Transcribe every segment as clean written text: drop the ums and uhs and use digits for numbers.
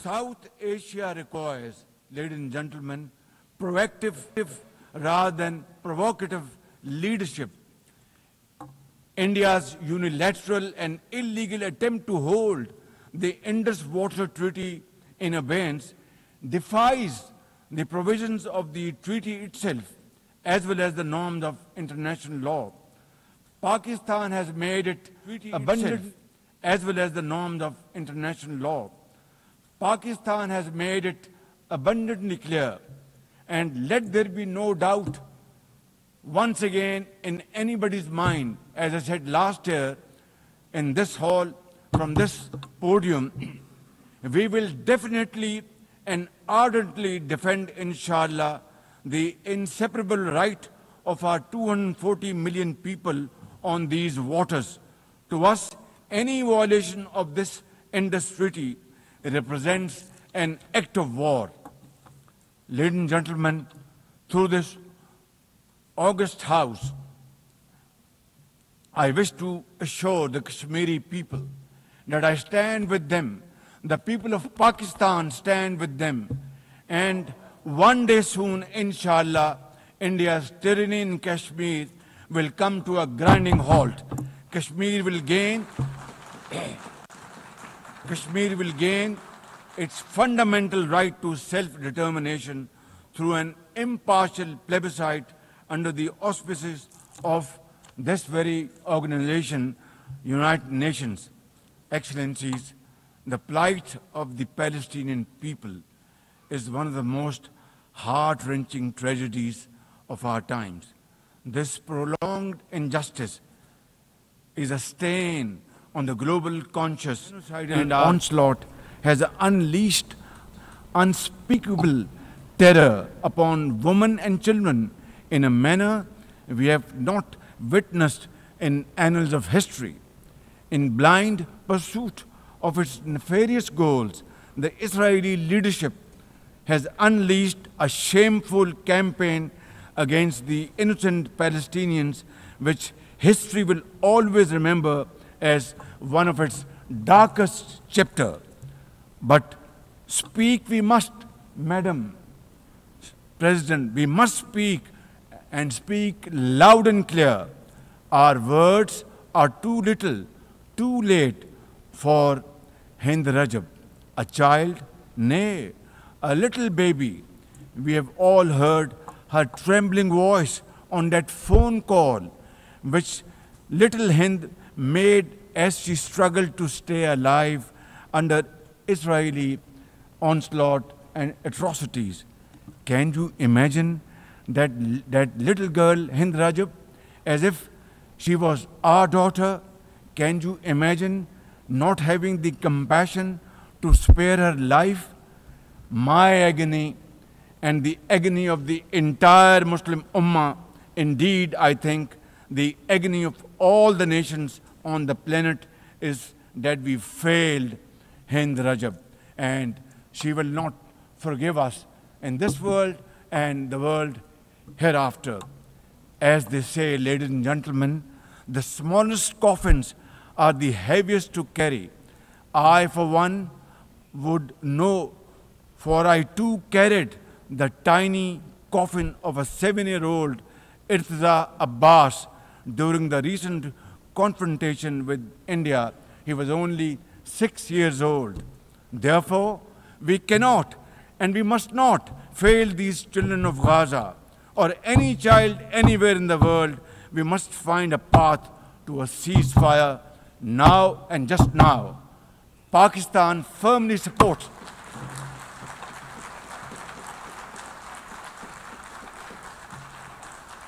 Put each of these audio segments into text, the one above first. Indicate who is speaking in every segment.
Speaker 1: South Asia requires, ladies and gentlemen, proactive rather than provocative leadership. India's unilateral and illegal attempt to hold the Indus Water Treaty in abeyance defies the provisions of the treaty itself as well as the norms of international law. Pakistan has made it abundant as well as the norms of international law. Pakistan has made it abundantly clear, and let there be no doubt once again in anybody's mind, as I said last year in this hall, from this podium, we will definitely and ardently defend, inshallah, the inseparable right of our 240 million people on these waters. To us, any violation of this Indus Treaty represents an act of war. Ladies and gentlemen, through this august house, I wish to assure the Kashmiri people that I stand with them. The people of Pakistan stand with them. And one day soon, inshallah, India's tyranny in Kashmir will come to a grinding halt. Kashmir will gain its fundamental right to self-determination through an impartial plebiscite under the auspices of this very organization, United Nations. Excellencies, the plight of the Palestinian people is one of the most heart-wrenching tragedies of our times. This prolonged injustice is a stain on the global consciousness, and our onslaught has unleashed unspeakable terror upon women and children in a manner we have not witnessed in annals of history. In blind pursuit of its nefarious goals, the Israeli leadership has unleashed a shameful campaign against the innocent Palestinians, which history will always remember as one of its darkest chapters. But speak we must, Madam President, we must speak and speak loud and clear. Our words are too little, too late for Hind Rajab, a child, nay, a little baby. We have all heard her trembling voice on that phone call, which little Hind made as she struggled to stay alive under Israeli onslaught and atrocities. Can you imagine that little girl, Hind Rajab, as if she was our daughter? Can you imagine not having the compassion to spare her life? My agony and the agony of the entire Muslim Ummah, indeed, I think, the agony of all the nations on the planet is that we failed Hind Rajab, and she will not forgive us in this world and the world hereafter. As they say, ladies and gentlemen, the smallest coffins are the heaviest to carry. I, for one, would know, for I too carried the tiny coffin of a 7-year-old Irtiza Abbas during the recent confrontation with India. He was only 6 years old. Therefore, we cannot and we must not fail these children of Gaza or any child anywhere in the world. We must find a path to a ceasefire now and just now. Pakistan firmly supports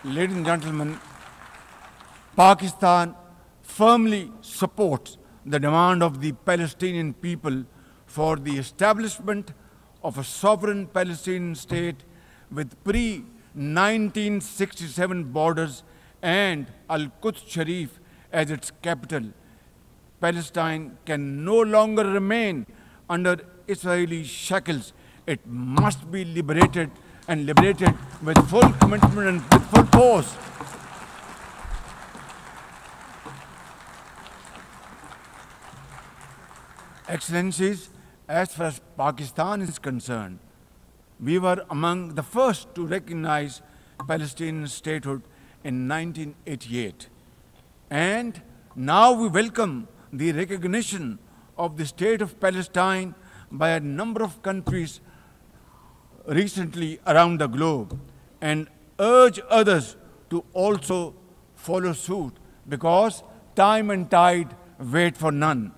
Speaker 1: Ladies and gentlemen, Pakistan firmly supports the demand of the Palestinian people for the establishment of a sovereign Palestinian state with pre-1967 borders and Al-Quds Sharif as its capital. Palestine can no longer remain under Israeli shackles. It must be liberated, and liberated with full commitment and with full force. Excellencies, as far as Pakistan is concerned, we were among the first to recognize Palestinian statehood in 1988. And now we welcome the recognition of the state of Palestine by a number of countries recently around the globe, and urge others to also follow suit, because time and tide wait for none.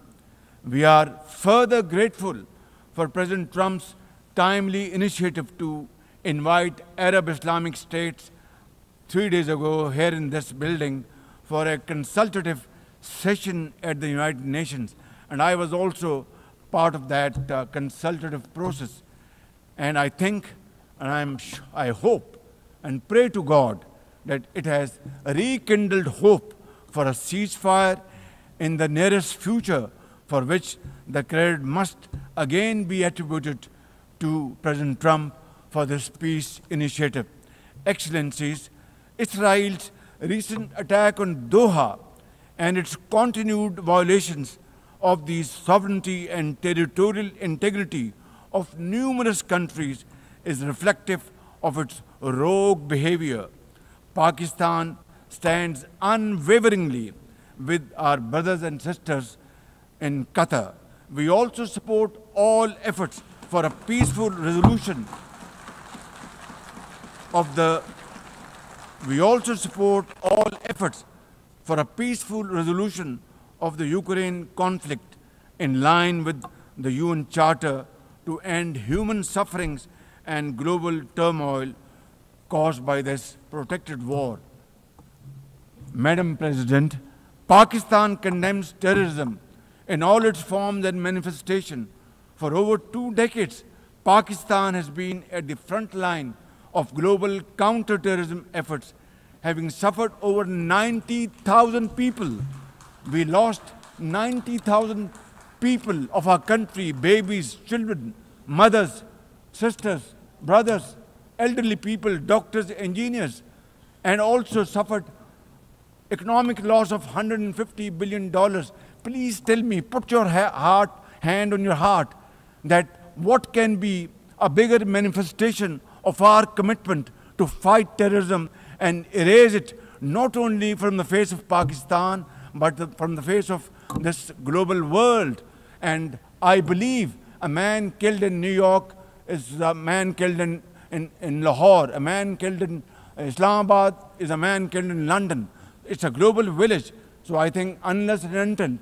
Speaker 1: We are further grateful for President Trump's timely initiative to invite Arab Islamic states 3 days ago here in this building for a consultative session at the United Nations. And I was also part of that consultative process. And I think, and I hope and pray to God that it has rekindled hope for a ceasefire in the nearest future, for which the credit must again be attributed to President Trump for this peace initiative. Excellencies, Israel's recent attack on Doha and its continued violations of the sovereignty and territorial integrity of numerous countries is reflective of its rogue behavior. Pakistan stands unwaveringly with our brothers and sisters in Qatar. We also support all efforts for a peaceful resolution of the Ukraine conflict in line with the UN Charter to end human sufferings and global turmoil caused by this protracted war. Madam President, Pakistan condemns terrorism in all its forms and manifestations. For over 2 decades, Pakistan has been at the front line of global counter-terrorism efforts, having suffered over 90,000 people. We lost 90,000 people of our country, babies, children, mothers, sisters, brothers, elderly people, doctors, engineers, and also suffered economic loss of $150 billion. Please tell me, put your hand on your heart, that what can be a bigger manifestation of our commitment to fight terrorism and erase it not only from the face of Pakistan, but from the face of this global world. And I believe a man killed in New York is a man killed in Lahore, a man killed in Islamabad is a man killed in London. It's a global village. So I think unless and until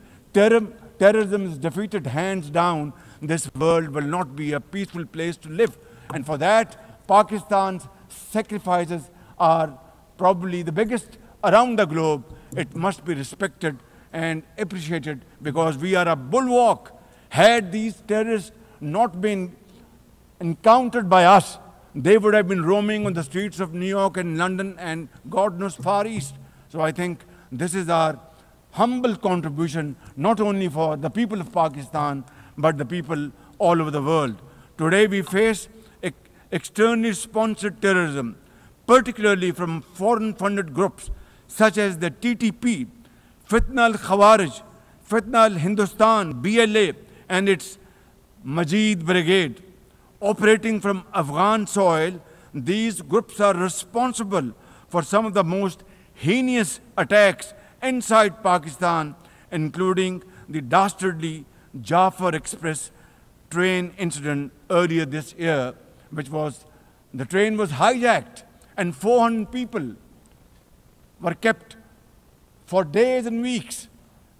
Speaker 1: terrorism is defeated hands down, this world will not be a peaceful place to live. And for that, Pakistan's sacrifices are probably the biggest around the globe. It must be respected and appreciated, because we are a bulwark. Had these terrorists not been encountered by us, they would have been roaming on the streets of New York and London and God knows Far East. So I think this is our humble contribution, not only for the people of Pakistan, but the people all over the world. Today we face externally sponsored terrorism, particularly from foreign-funded groups such as the TTP, Fitna al-Khawarij, Fitna al-Hindustan, BLA, and its Majid Brigade. Operating from Afghan soil, these groups are responsible for some of the most heinous attacks inside Pakistan, including the dastardly Jafar Express train incident earlier this year, the train was hijacked and 400 people were kept for days and weeks.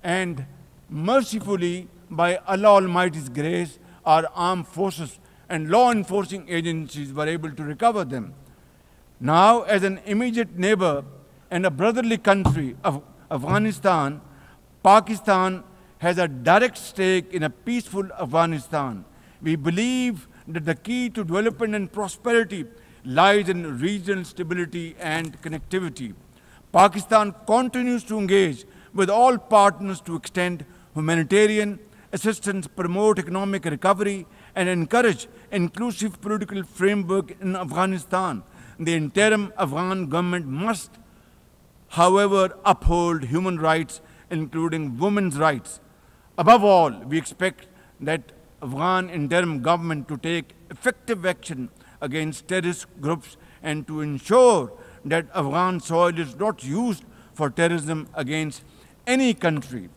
Speaker 1: And mercifully, by Allah Almighty's grace, our armed forces and law enforcing agencies were able to recover them. Now, as an immediate neighbor and a brotherly country of Afghanistan, Pakistan has a direct stake in a peaceful Afghanistan. We believe that the key to development and prosperity lies in regional stability and connectivity. Pakistan continues to engage with all partners to extend humanitarian assistance, promote economic recovery, and encourage inclusive political framework in Afghanistan. The interim Afghan government must, however, uphold human rights, including women's rights. Above all, we expect that Afghan interim government to take effective action against terrorist groups and to ensure that Afghan soil is not used for terrorism against any country.